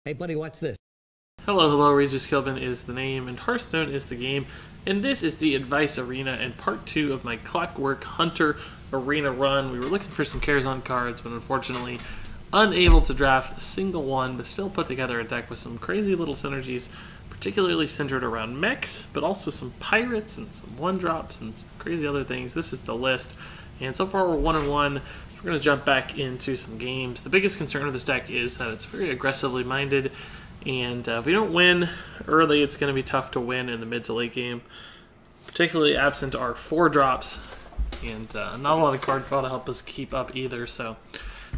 Hey buddy, watch this. Hello, hello, Regis Kilbin is the name, and Hearthstone is the game, and this is the Advice Arena and part 2 of my Clockwork Hunter Arena run. We were looking for some Karazhan cards, but unfortunately unable to draft a single one, but still put together a deck with some crazy little synergies, particularly centered around mechs, but also some pirates and some one-drops and some crazy other things. This is the list, and so far we're 1-1. We're going to jump back into some games. The biggest concern of this deck is that it's very aggressively minded, and if we don't win early, it's going to be tough to win in the mid to late game, particularly absent our 4-drops, and not a lot of card draw to help us keep up either, so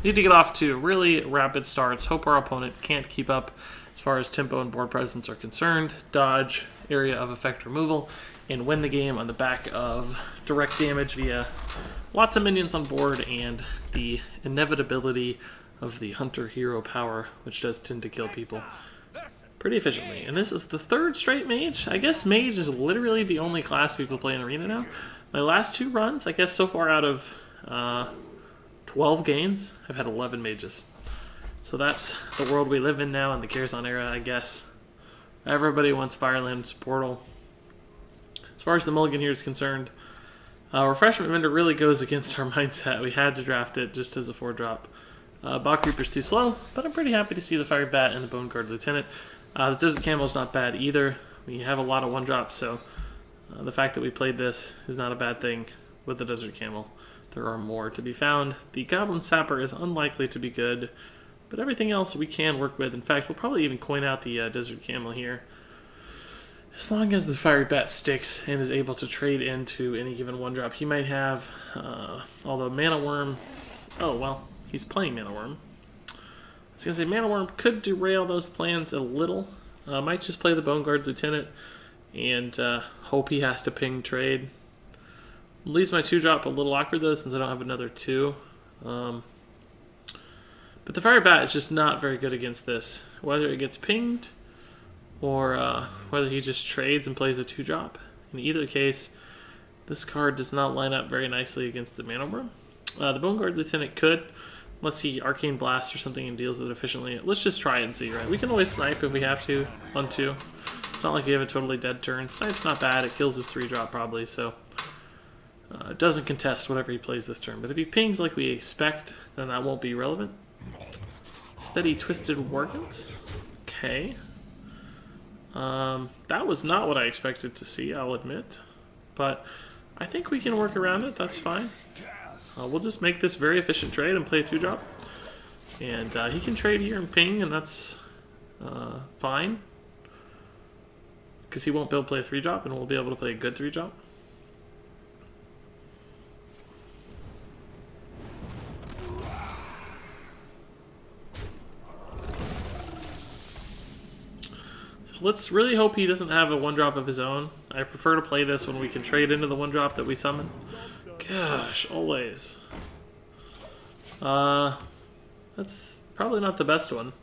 need to get off to really rapid starts, hope our opponent can't keep up as far as tempo and board presence are concerned, dodge area of effect removal, and win the game on the back of direct damage via lots of minions on board and the inevitability of the hunter hero power, which does tend to kill people pretty efficiently. And this is the third straight mage. I guess mage is literally the only class people play in Arena now. My last 2 runs, I guess so far out of 12 games, I've had 11 mages. So that's the world we live in now in the Karazhan era, I guess. Everybody wants Fireland's Portal. As far as the mulligan here is concerned, Refreshment Vendor really goes against our mindset. We had to draft it just as a 4-drop. Bog Creeper's too slow, but I'm pretty happy to see the Fire Bat and the Bone Guard Lieutenant. The Desert Camel's not bad either. We have a lot of 1-drops, so the fact that we played this is not a bad thing with the Desert Camel. There are more to be found. The Goblin Sapper is unlikely to be good, but everything else we can work with. In fact, we'll probably even coin out the Desert Camel here, as long as the Fiery Bat sticks and is able to trade into any given 1-drop. He might have, although Mana Worm, oh well, he's playing Mana Worm. I was going to say Mana Worm could derail those plans a little. Might just play the Bone Guard Lieutenant and hope he has to ping trade. Leaves my 2-drop a little awkward though, since I don't have another 2. But the Fire Bat is just not very good against this. Whether it gets pinged or whether he just trades and plays a 2-drop. In either case, this card does not line up very nicely against the Mana Worm. The Bone Guard Lieutenant could, unless he Arcane Blasts or something and deals with it efficiently. Let's just try it and see, right? We can always snipe if we have to on 2. It's not like we have a totally dead turn. Snipe's not bad. It kills his 3-drop probably, so it doesn't contest whatever he plays this turn. But if he pings like we expect, then that won't be relevant. Steady Twisted Workings. Okay. That was not what I expected to see, I'll admit. But I think we can work around it. That's fine. We'll just make this very efficient trade and play a 2-drop. And he can trade here and ping, and that's fine. Because he won't be able to play a 3-drop, and we'll be able to play a good 3-drop. Let's really hope he doesn't have a 1-drop of his own. I prefer to play this when we can trade into the 1-drop that we summon. Gosh, always. That's probably not the best one.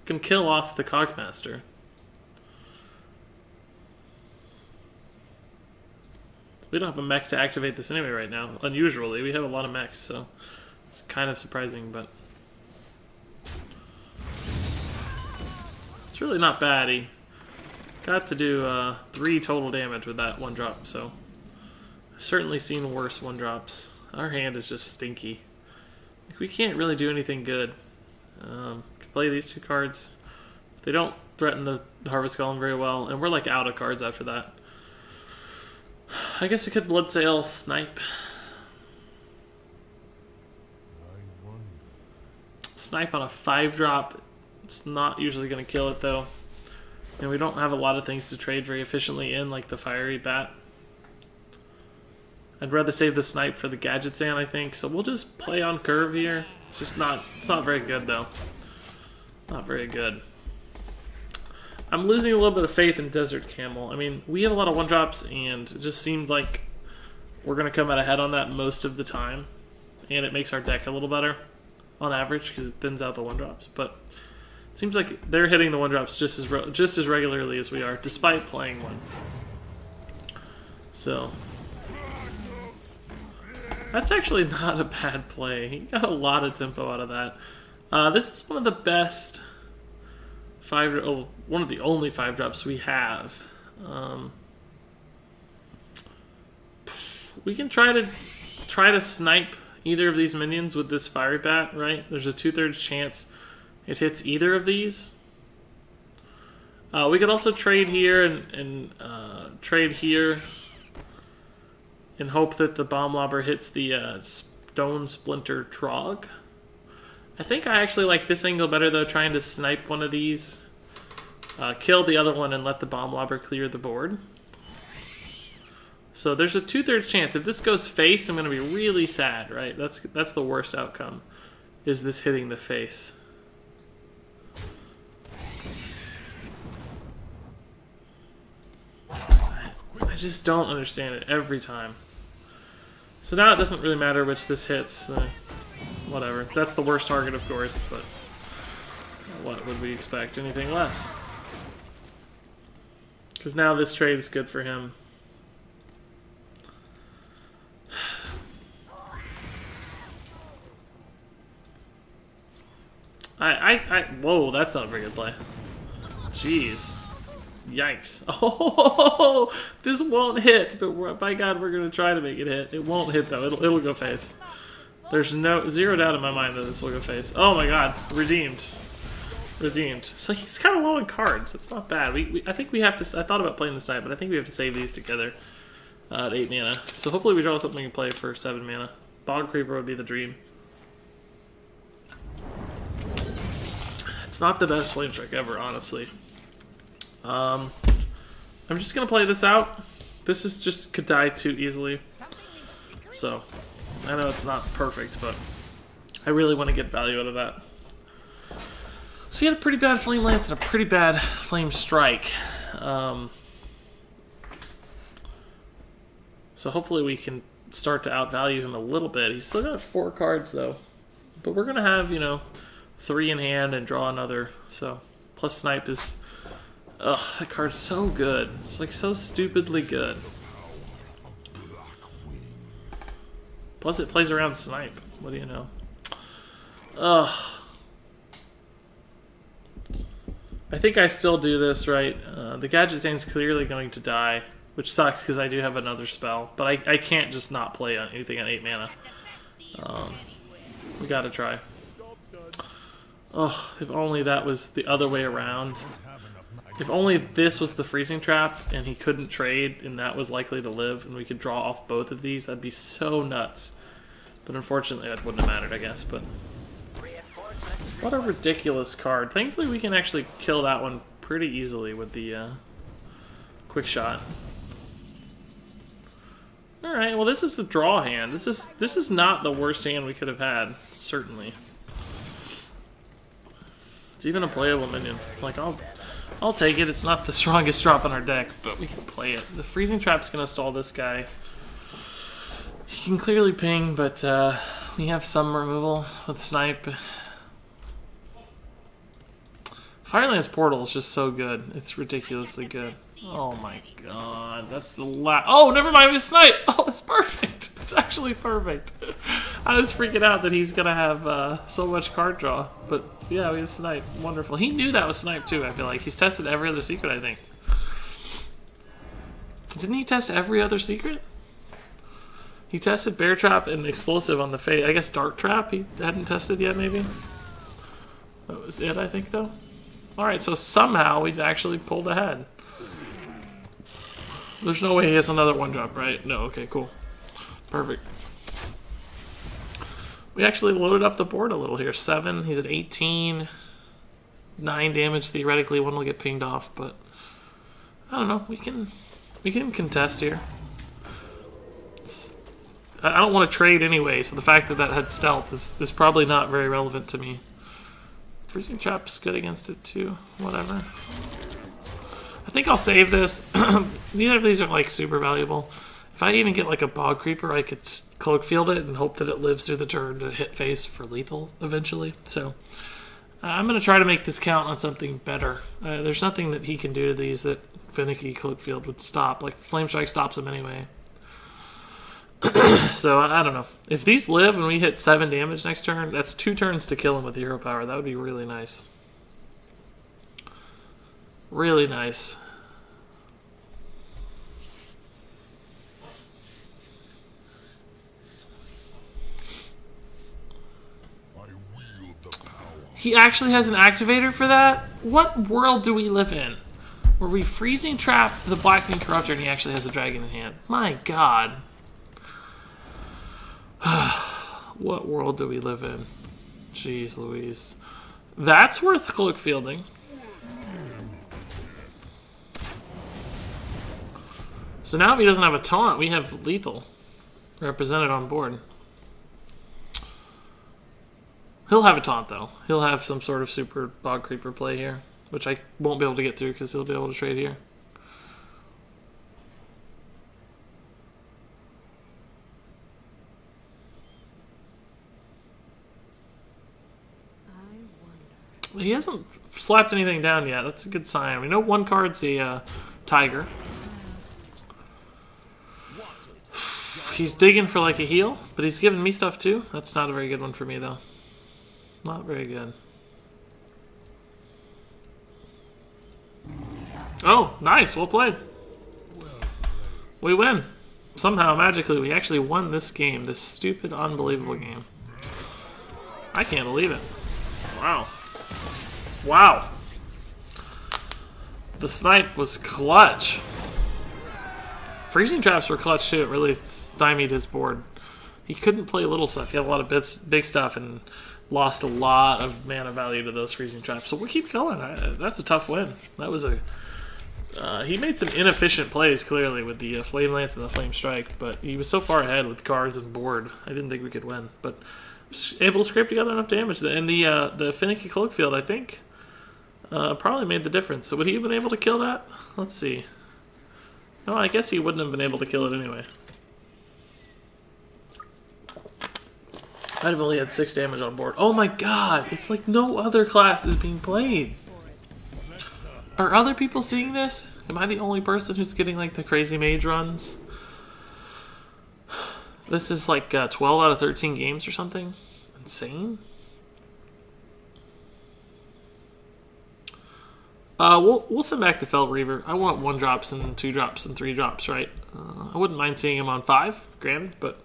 Can kill off the Cogmaster. We don't have a mech to activate this anyway right now. Unusually, we have a lot of mechs, so it's kind of surprising, but it's really not bad. He got to do 3 total damage with that 1-drop, so I've certainly seen worse 1-drops. Our hand is just stinky. Like, we can't really do anything good. Can play these 2 cards. They don't threaten the Harvest Golem very well, and we're like out of cards after that. I guess we could Bloodsail Snipe. Snipe on a 5-drop. It's not usually going to kill it though. And we don't have a lot of things to trade very efficiently in, like the Fiery Bat. I'd rather save the Snipe for the Gadget Sand, I think. So we'll just play on curve here. It's not very good though. It's not very good. I'm losing a little bit of faith in Desert Camel. I mean, we have a lot of 1-drops, and it just seemed like we're going to come out ahead on that most of the time. And it makes our deck a little better on average because it thins out the 1-drops. But it seems like they're hitting the 1-drops just as regularly as we are, despite playing one. So that's actually not a bad play. He got a lot of tempo out of that. This is one of the best one of the only 5-drops we have. We can try to snipe either of these minions with this fiery bat, right? There's a 2/3 chance it hits either of these. We could also trade here and trade here and hope that the bomb lobber hits the stone splinter trog. I think I actually like this angle better though, trying to snipe one of these, kill the other one, and let the bomb lobber clear the board. So there's a 2/3 chance. If this goes face, I'm going to be really sad, right? That's the worst outcome, is this hitting the face. I just don't understand it every time. So now it doesn't really matter which this hits. Whatever. That's the worst target, of course, but what would we expect? Anything less? Because now this trade is good for him. Whoa, that's not a very good play. Jeez. Yikes. Oh, this won't hit, but by God, we're going to try to make it hit. It won't hit, though. It'll go face. There's zero doubt in my mind that this will go face. Oh my God. Redeemed. Redeemed. So he's kind of low in cards. It's not bad. I think we have to... I thought about playing this side, but I think we have to save these together at 8 mana. So hopefully we draw something to play for 7 mana. Bog Creeper would be the dream. It's not the best flame strike ever, honestly. I'm just gonna play this out. This is just could die too easily. So I know it's not perfect, but I really want to get value out of that. So he had a pretty bad Flame Lance and a pretty bad Flame Strike. So hopefully we can start to outvalue him a little bit. He's still got 4 cards though, but we're gonna have, you know, 3 in hand and draw another. So plus snipe is, ugh, that card's so good. It's like so stupidly good. Plus it plays around snipe. What do you know? Ugh. I think I still do this, right? The Gadget Zane's clearly going to die, which sucks because I do have another spell. But I can't just not play on anything on 8 mana. We gotta try. Oh, if only that was the other way around. If only this was the freezing trap and he couldn't trade and that was likely to live and we could draw off both of these, that'd be so nuts. But unfortunately that wouldn't have mattered, I guess. But what a ridiculous card. Thankfully we can actually kill that one pretty easily with the quick shot. Alright, well this is a draw hand. This is not the worst hand we could have had, certainly. It's even a playable minion. Like, I'll take it. It's not the strongest drop in our deck, but we can play it. The freezing trap's gonna stall this guy. He can clearly ping, but we have some removal with snipe. Firelance Portal is just so good. It's ridiculously good. Oh my God, that's the last. Oh, never mind. We have snipe. Oh, it's perfect. It's actually perfect. I was freaking out that he's gonna have so much card draw, but yeah, we have snipe. Wonderful. He knew that was snipe too. I feel like he's tested every other secret. I think. Didn't he test every other secret? He tested Bear Trap and Explosive on the face. I guess Dark Trap he hadn't tested yet. Maybe that was it. I think though. All right, so somehow we've actually pulled ahead. There's no way he has another 1-drop, right? No, okay, cool. Perfect. We actually loaded up the board a little here. 7, he's at 18. 9 damage, theoretically. 1 will get pinged off, but I don't know. We can contest here. I don't want to trade anyway, so the fact that that had stealth is probably not very relevant to me. Freezing Trap's good against it too. Whatever. I think I'll save this. Neither of these are like super valuable. If I even get like a Bog Creeper, I could Cloak Field it and hope that it lives through the turn to hit face for lethal eventually. So I'm going to try to make this count on something better. There's nothing that he can do to these that Finicky Cloak Field would stop. Like Flame Strike stops him anyway. So I don't know. If these live and we hit 7 damage next turn, that's 2 turns to kill him with hero power. That would be really nice. Really nice. He actually has an activator for that? What world do we live in? Where we freezing trap the Blackening Corruptor and he actually has a dragon in hand? My god. What world do we live in? Jeez Louise. That's worth cloak fielding. So now if he doesn't have a taunt, we have lethal represented on board. He'll have a taunt, though. He'll have some sort of super bog creeper play here, which I won't be able to get through because he'll be able to trade here. He hasn't slapped anything down yet. That's a good sign. We know one card's the tiger. He's digging for like a heal, but he's giving me stuff too. That's not a very good one for me, though. Not very good. Oh, nice. Well played. We win. Somehow, magically, we actually won this game. This stupid, unbelievable game. I can't believe it. Wow. Wow. The snipe was clutch. Freezing traps were clutch too. It really stymied his board. He couldn't play little stuff. He had a lot of big stuff and lost a lot of mana value to those freezing traps. So we'll keep going. That's a tough win. That was a... he made some inefficient plays, clearly, with the Flame Lance and the Flame Strike, but he was so far ahead with cards and board, I didn't think we could win. But was able to scrape together enough damage. And the Finicky Cloak Field, I think, probably made the difference. So would he have been able to kill that? Let's see. No, I guess he wouldn't have been able to kill it anyway. I'd have only had 6 damage on board. Oh my god! It's like no other class is being played. Are other people seeing this? Am I the only person who's getting like the crazy mage runs? This is like 12 out of 13 games or something. Insane. We'll send back the Fell Reaver. I want 1-drops and 2-drops and 3-drops, right? I wouldn't mind seeing him on 5, granted, but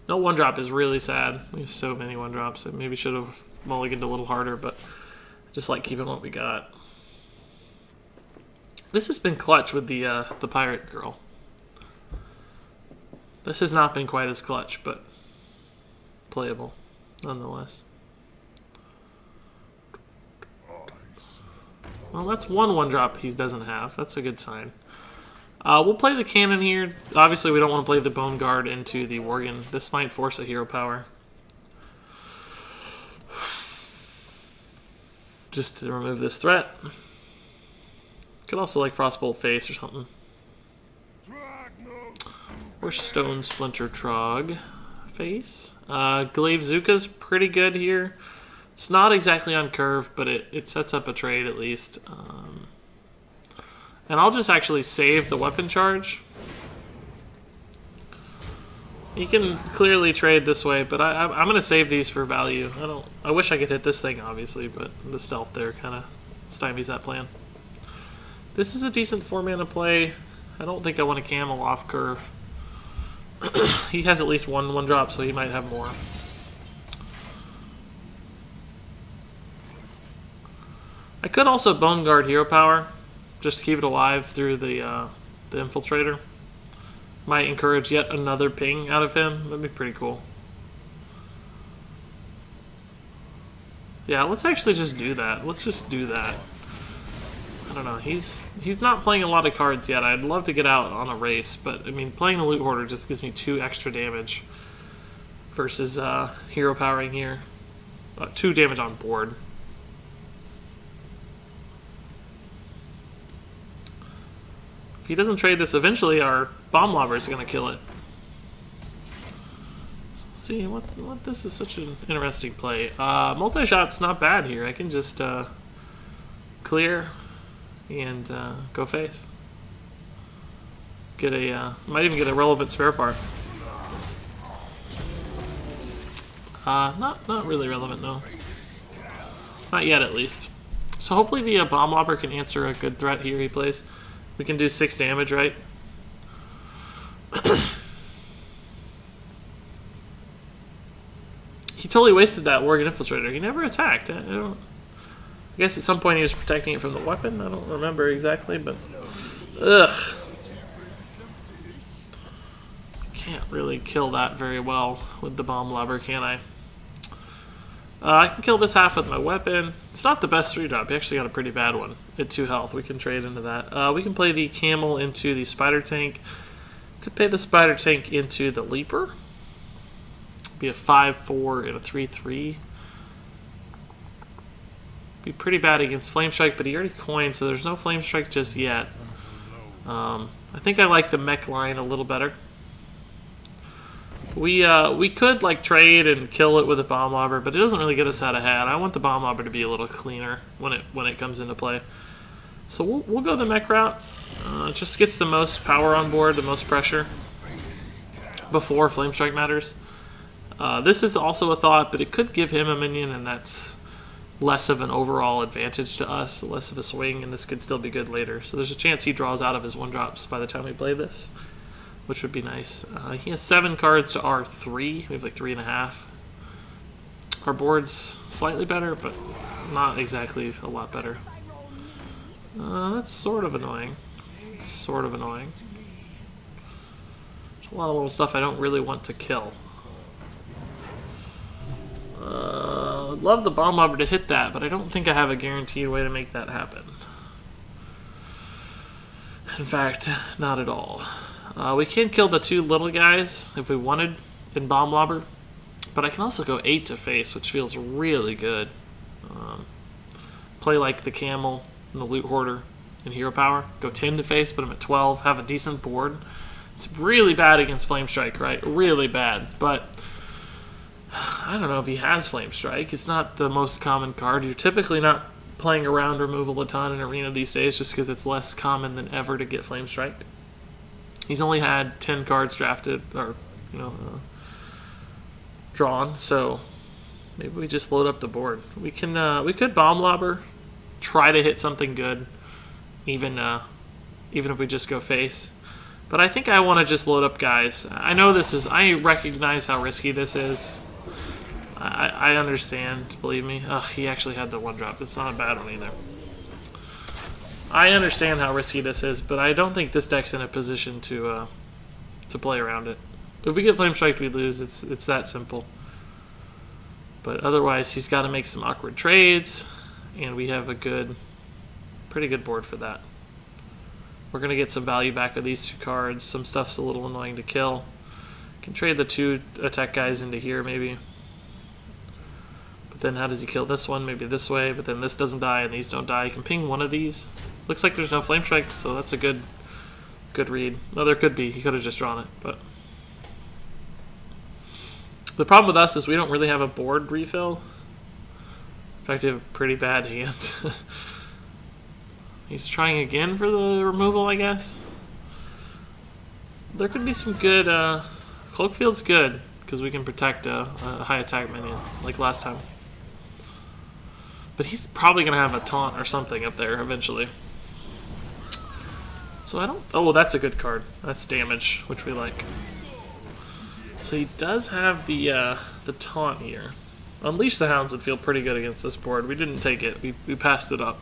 no 1-drop is really sad. We have so many 1-drops. I maybe should have mulliganed a little harder, but I just like keeping what we got. This has been clutch with the pirate girl. This has not been quite as clutch, but playable nonetheless. Well, that's one 1-drop he doesn't have. That's a good sign. We'll play the cannon here. Obviously, we don't want to play the Bone Guard into the Worgen. This might force a hero power. Just to remove this threat. Could also like Frostbolt Face or something. Or Stone Splinter Trog Face. Glaive Zuka's pretty good here. It's not exactly on curve, but it sets up a trade at least. And I'll just actually save the weapon charge. You can clearly trade this way, but I'm going to save these for value. I wish I could hit this thing, obviously, but the stealth there kind of stymies that plan. This is a decent 4-mana play. I don't think I want to camel off curve. He has at least one 1-drop, so he might have more. I could also Bone Guard Hero Power, just to keep it alive through the Infiltrator. Might encourage yet another ping out of him. That'd be pretty cool. Yeah, let's actually just do that. Let's just do that. I don't know. He's not playing a lot of cards yet. I'd love to get out on a race, but I mean, playing a Loot Hoarder just gives me 2 extra damage versus hero powering here. 2 damage on board. If he doesn't trade this, eventually our Bomb Lobber is going to kill it. So see what this is such an interesting play. Multi-shot's not bad here. I can just clear and go face. Get a might even get a relevant spare part. Not really relevant, no. Not yet, at least. So hopefully the Bomb Lobber can answer a good threat here he plays. We can do 6 damage, right? He totally wasted that Worgen Infiltrator. He never attacked. I guess at some point he was protecting it from the weapon. I don't remember exactly, but... Ugh. Can't really kill that very well with the Bomb Lobber, can I? I can kill this half with my weapon. It's not the best 3-drop. He actually got a pretty bad one at 2 health. We can trade into that. We can play the Camel into the Spider Tank. Could play the Spider Tank into the Leaper. Be a 5-4 and a 3-3. Be pretty bad against Flame Strike, but he already coined, so there's no Flame Strike just yet. I think I like the mech line a little better. We could like trade and kill it with a Bomb Lobber, but it doesn't really get us out of hand. I want the Bomb Lobber to be a little cleaner when it comes into play. So we'll go the mech route. It just gets the most power on board, the most pressure before Flame Strike matters. This is also a thought, but it could give him a minion, and that's less of an overall advantage to us, less of a swing, and this could still be good later. So there's a chance he draws out of his 1-drops by the time we play this, which would be nice. He has 7 cards to our 3. We have like 3.5. Our board's slightly better, but not exactly a lot better. That's sort of annoying. Sort of annoying. There's a lot of little stuff I don't really want to kill. I'd love the Bomb Lobber to hit that, but I don't think I have a guaranteed way to make that happen. In fact, not at all. We can kill the 2 little guys if we wanted in Bomb Lobber, but I can also go 8 to face, which feels really good. Play like the Camel and the Loot Hoarder in Hero Power. Go 10 to face, put him at 12, have a decent board. It's really bad against Flame Strike, right? Really bad, but I don't know if he has Flame Strike. It's not the most common card. You're typically not playing around removal a ton in Arena these days just because it's less common than ever to get Flame Strike. He's only had 10 cards drafted, or, drawn, so maybe we just load up the board. We could Bomb Lobber, try to hit something good, even if we just go face. But I think I want to just load up guys. I recognize how risky this is. I understand, believe me. Ugh, he actually had the 1-drop. That's not a bad one either. I understand how risky this is, but I don't think this deck's in a position to play around it. If we get Flame Strike, we lose. It's that simple. But otherwise, he's got to make some awkward trades, and we have a pretty good board for that. We're going to get some value back with these 2 cards. Some stuff's a little annoying to kill. Can trade the 2 attack guys into here, maybe. But then how does he kill this one? Maybe this way, but then this doesn't die and these don't die. He can ping one of these. Looks like there's no Flame Strike, so that's a good read. No, there could be. He could have just drawn it, but... The problem with us is we don't really have a board refill. In fact, we have a pretty bad hand. He's trying again for the removal, I guess. There could be some good... Cloakfield's good, because we can protect a high attack minion, like last time. But he's probably going to have a taunt or something up there eventually. So I don't... Oh, that's a good card. That's damage, which we like. So he does have the taunt here. Unleash the Hounds would feel pretty good against this board. We didn't take it. We passed it up.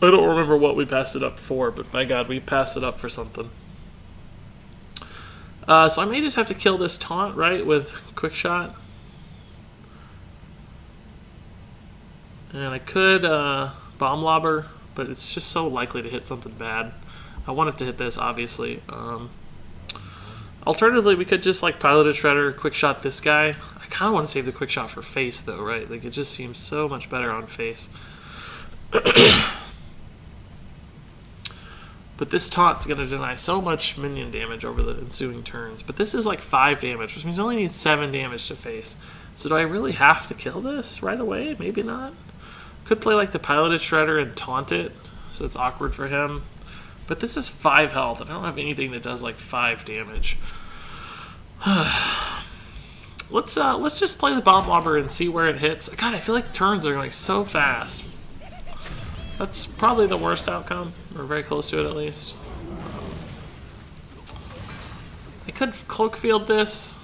I don't remember what we passed it up for, but my god, we passed it up for something. So I may just have to kill this taunt, right, with Quick Shot. And I could Bomb Lobber, but it's just so likely to hit something bad. I want it to hit this, obviously. Alternatively, we could just like Pilot a Shredder, Quick Shot this guy. I kind of want to save the Quick Shot for face, though, right? Like, it just seems so much better on face. But this taunt's going to deny so much minion damage over the ensuing turns. But this is like 5 damage, which means I only need 7 damage to face. So do I really have to kill this right away? Maybe not. Could play like the Piloted Shredder and taunt it, so it's awkward for him. But this is 5 health, and I don't have anything that does like 5 damage. Let's just play the Bomb Lobber and see where it hits. God, I feel like turns are going so fast. That's probably the worst outcome, or very close to it at least. I could cloak field this.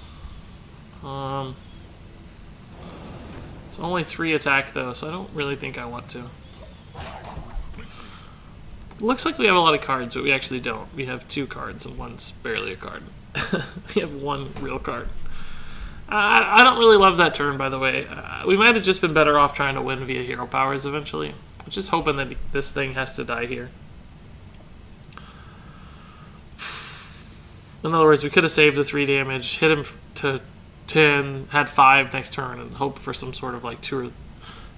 It's only 3 attack though, so I don't really think I want to. Looks like we have a lot of cards, but we actually don't. We have 2 cards, and one's barely a card. We have 1 real card. I don't really love that turn, by the way. We might have just been better off trying to win via hero powers eventually. I'm just hoping that this thing has to die here. In other words, we could have saved the 3 damage, hit him to 10, had 5 next turn, and hope for some sort of like 2 or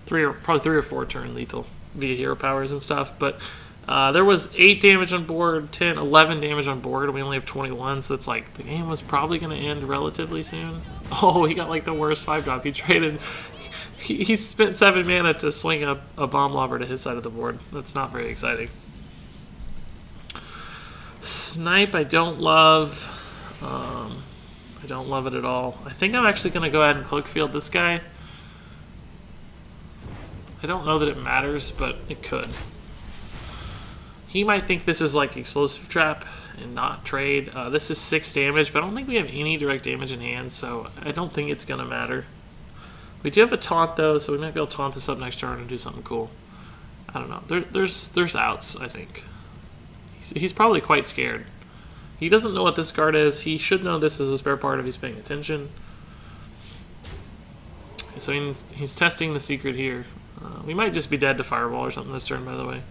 3 or probably 3 or 4 turn lethal via hero powers and stuff. But there was 8 damage on board, 10, 11 damage on board, and we only have 21, so it's like the game was probably going to end relatively soon. Oh, he got like the worst 5-drop. He traded. He spent 7 mana to swing a bomb lobber to his side of the board. That's not very exciting. Snipe, I don't love. I don't love it at all. I think I'm actually going to go ahead and cloak field this guy. I don't know that it matters, but it could. He might think this is like explosive trap and not trade. This is 6 damage, but I don't think we have any direct damage in hand, so I don't think it's going to matter. We do have a taunt though, so we might be able to taunt this up next turn and do something cool. I don't know. There's outs, I think. He's probably quite scared. He doesn't know what this card is. He should know this is a spare part if he's paying attention. So he's testing the secret here. We might just be dead to Fireball or something this turn, by the way.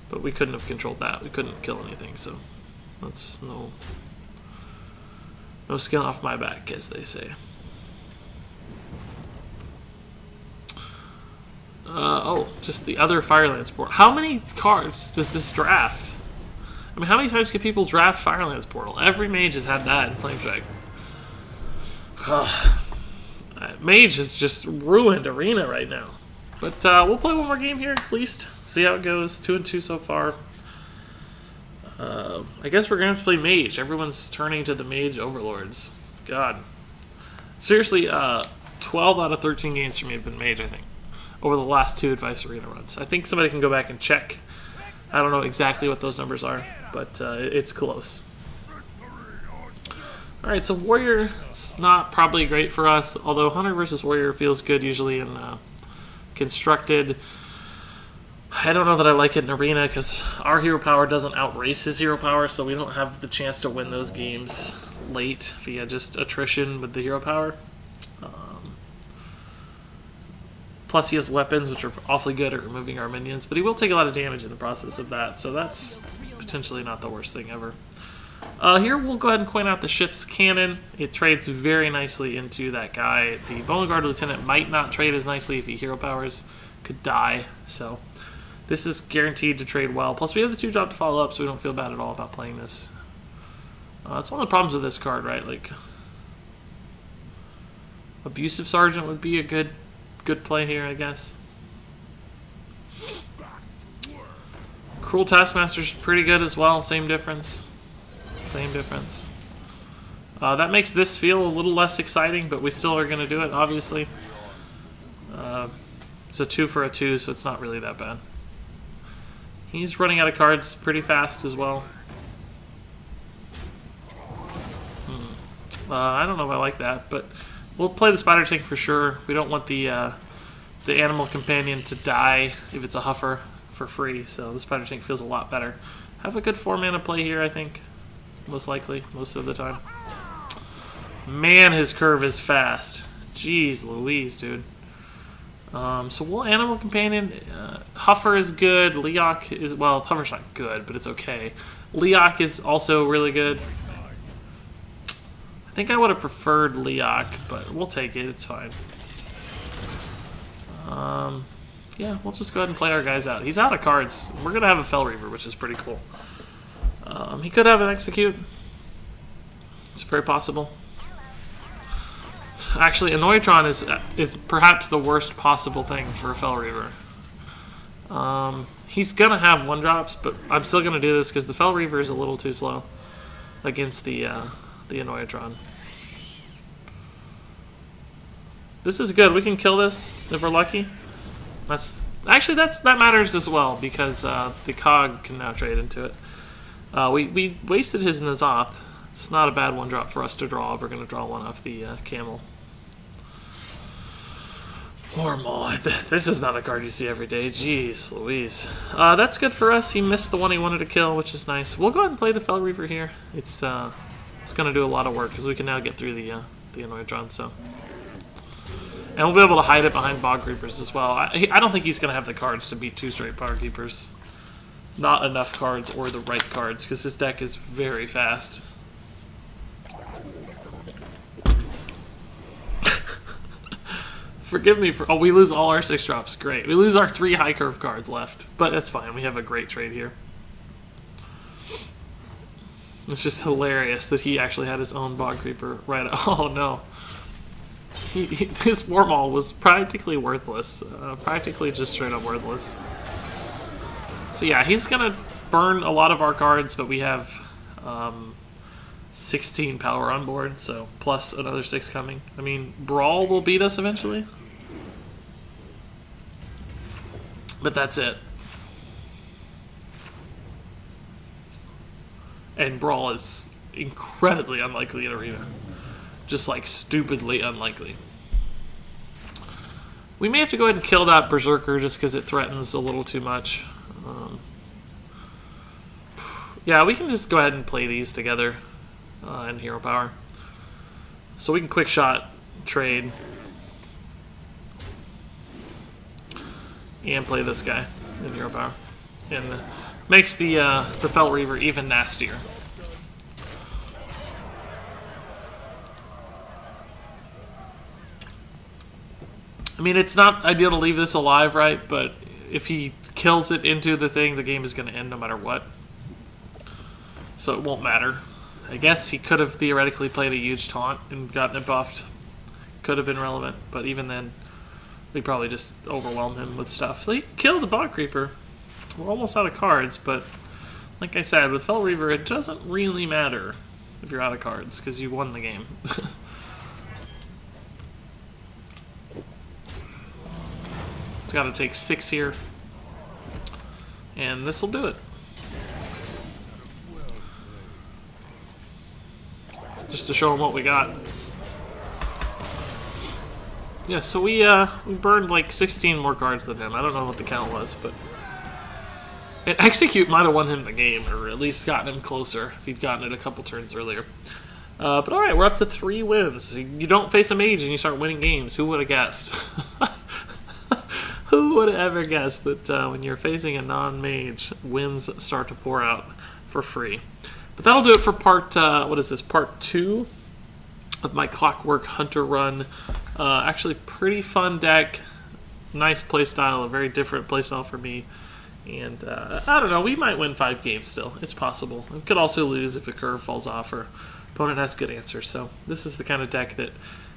But we couldn't have controlled that. We couldn't kill anything, so that's no skin off my back, as they say. Oh, just the other Firelands Portal. How many cards does this draft? I mean, how many times can people draft Firelands Portal? Every mage has had that in Flamestrike. Mage has just ruined Arena right now. But we'll play one more game here, at least. See how it goes. 2-2 so far. I guess we're going to have to play Mage. Everyone's turning to the Mage Overlords. God. Seriously, 12 out of 13 games for me have been Mage, I think, over the last 2 Advice Arena runs. I think somebody can go back and check. I don't know exactly what those numbers are, but it's close. Alright, so Warrior, it's not probably great for us, although Hunter versus Warrior feels good usually in Constructed. I don't know that I like it in Arena because our hero power doesn't outrace his hero power, so we don't have the chance to win those games late via just attrition with the hero power. Plus he has weapons, which are awfully good at removing our minions, but he will take a lot of damage in the process of that, so that's potentially not the worst thing ever. Here we'll go ahead and coin out the ship's cannon. It trades very nicely into that guy. The Bone Guard Lieutenant might not trade as nicely if he hero powers, could die, so this is guaranteed to trade well. Plus we have the 2-drop to follow up, so we don't feel bad at all about playing this. That's one of the problems with this card, right? Like, Abusive Sergeant would be a good play here, I guess. Cruel Taskmaster's pretty good as well. Same difference. Same difference. That makes this feel a little less exciting, but we still are going to do it, obviously. It's a 2 for a 2, so it's not really that bad. He's running out of cards pretty fast as well. I don't know if I like that, but we'll play the Spider Tank for sure. We don't want the Animal Companion to die if it's a Huffer for free, so the Spider Tank feels a lot better. Have a good 4-mana play here, I think. Most likely, most of the time. Man, his curve is fast. Jeez Louise, dude. So we'll Animal Companion. Huffer is good. Leok is, well, Huffer's not good, but it's okay. Leok is also really good. I think I would have preferred Leok, but we'll take it. It's fine. Yeah, we'll just go ahead and play our guys out. He's out of cards. We're going to have a Fel Reaver, which is pretty cool. He could have an Execute. It's very possible. Actually, Annoytron is perhaps the worst possible thing for a Fel Reaver. He's going to have 1-drops, but I'm still going to do this because the Fel Reaver is a little too slow against the Annoytron. This is good. We can kill this if we're lucky. That's Actually, that matters as well, because the Cog can now trade into it. We wasted his Nazoth. It's not a bad 1-drop for us to draw if we're going to draw one off the Camel. Warmaw. This is not a card you see every day. Jeez Louise. That's good for us. He missed the one he wanted to kill, which is nice. We'll go ahead and play the Fel Reaver here. It's going to do a lot of work, because we can now get through the Anoidron, so... And we'll be able to hide it behind Bog Creepers as well. I don't think he's going to have the cards to beat 2 straight Bog Creepers. Not enough cards or the right cards, because his deck is very fast. Forgive me for... Oh, we lose all our 6-drops. Great. We lose our 3 high curve cards left. But that's fine. We have a great trade here. It's just hilarious that he actually had his own Bog Creeper right... Oh, no. His Warmaw was practically worthless. Practically just straight up worthless. So yeah, he's going to burn a lot of our cards, but we have 16 power on board, so plus another 6 coming. I mean, Brawl will beat us eventually. But that's it. And Brawl is incredibly unlikely in Arena. Just like stupidly unlikely. We may have to go ahead and kill that Berserker just because it threatens a little too much. Yeah, we can just go ahead and play these together in Hero Power. So we can quick shot trade and play this guy in Hero Power, and makes the Fel Reaver even nastier. I mean, it's not ideal to leave this alive, right? But if he kills it into the thing, the game is going to end no matter what. So it won't matter. I guess he could have theoretically played a huge taunt and gotten it buffed. Could have been relevant, but even then, we probably just overwhelm him with stuff. So he killed the Bog Creeper. We're almost out of cards, but like I said, with Fel Reaver, it doesn't really matter if you're out of cards, because you won the game. It's got to take 6 here. And this will do it. Just to show them what we got. Yeah, so we burned like 16 more cards than him. I don't know what the count was, but... And Execute might have won him the game, or at least gotten him closer if he'd gotten it a couple turns earlier. But alright, we're up to 3 wins. You don't face a mage and you start winning games. Who would have guessed? Who would have ever guessed that when you're facing a non-mage, wins start to pour out for free? But that'll do it for part, what is this, part 2 of my Clockwork Hunter run. Actually, pretty fun deck. Nice playstyle, a very different playstyle for me. And I don't know, we might win 5 games still. It's possible. We could also lose if a curve falls off or opponent has good answers. So this is the kind of deck that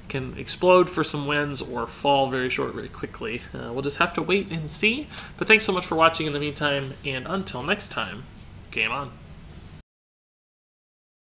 can explode for some wins or fall very short very quickly. We'll just have to wait and see. But thanks so much for watching in the meantime, and until next time, game on.